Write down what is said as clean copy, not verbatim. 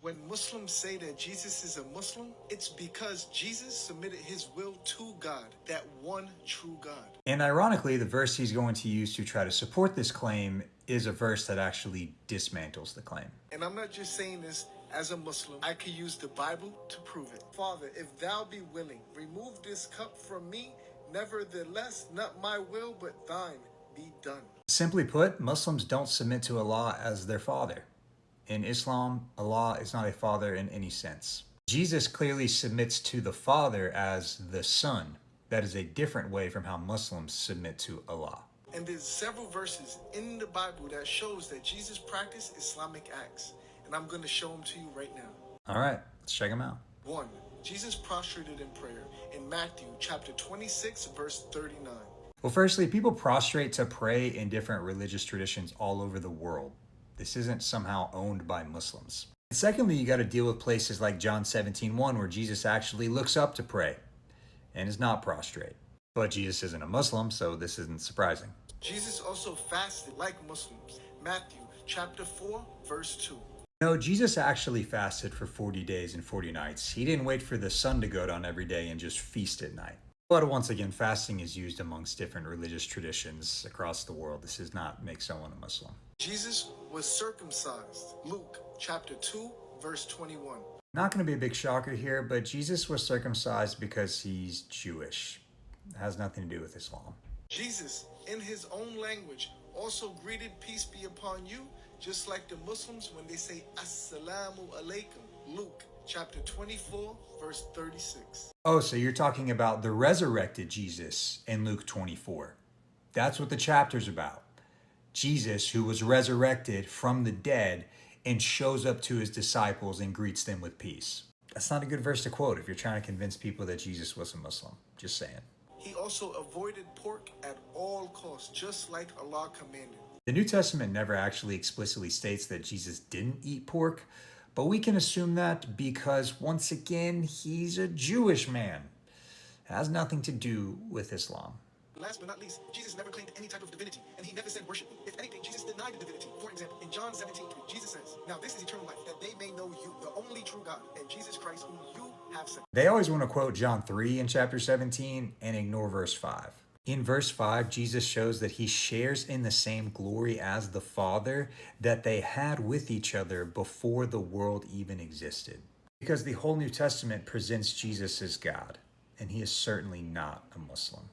When Muslims say that Jesus is a Muslim, it's because Jesus submitted his will to God, that one true God. And ironically, the verse he's going to use to try to support this claim is a verse that actually dismantles the claim. And I'm not just saying this as a Muslim. I could use the Bible to prove it. Father, if thou be willing, remove this cup from me. Nevertheless, not my will, but thine be done. Simply put, Muslims don't submit to Allah as their father. In Islam, Allah is not a father in any sense. Jesus clearly submits to the Father as the Son. That is a different way from how Muslims submit to Allah. And there's several verses in the Bible that shows that Jesus practiced Islamic acts. And I'm going to show them to you right now. All right, let's check them out. 1. Jesus prostrated in prayer in Matthew chapter 26, verse 39. Well, firstly, people prostrate to pray in different religious traditions all over the world. This isn't somehow owned by Muslims. And secondly, you got to deal with places like John 17:1, where Jesus actually looks up to pray and is not prostrate. But Jesus isn't a Muslim, so this isn't surprising. Jesus also fasted like Muslims. Matthew chapter 4, verse 2. No, Jesus actually fasted for 40 days and 40 nights. He didn't wait for the sun to go down every day and just feast at night. But once again, fasting is used amongst different religious traditions across the world. This does not make someone a Muslim. Jesus was circumcised. Luke chapter 2, verse 21. Not going to be a big shocker here, but Jesus was circumcised because he's Jewish. It has nothing to do with Islam. Jesus, in his own language, also greeted peace be upon you, just like the Muslims when they say Assalamu alaikum. Luke chapter 24, verse 36. Oh, so you're talking about the resurrected Jesus in Luke 24. That's what the chapter's about. Jesus, who was resurrected from the dead and shows up to his disciples and greets them with peace. That's not a good verse to quote if you're trying to convince people that Jesus was a Muslim. Just saying. He also avoided pork at all costs, just like Allah commanded. The New Testament never actually explicitly states that Jesus didn't eat pork, but we can assume that because, once again, he's a Jewish man. It has nothing to do with Islam. Last but not least, Jesus never claimed any type of divinity, and he never said worship me. If anything, Jesus denied the divinity. For example, in John 17:3, Jesus says, "Now this is eternal life, that they may know you, the only true God, and Jesus Christ, whom you have sent." They always want to quote John 3 in chapter 17 and ignore verse 5. In verse 5, Jesus shows that he shares in the same glory as the Father that they had with each other before the world even existed. Because the whole New Testament presents Jesus as God, and he is certainly not a Muslim.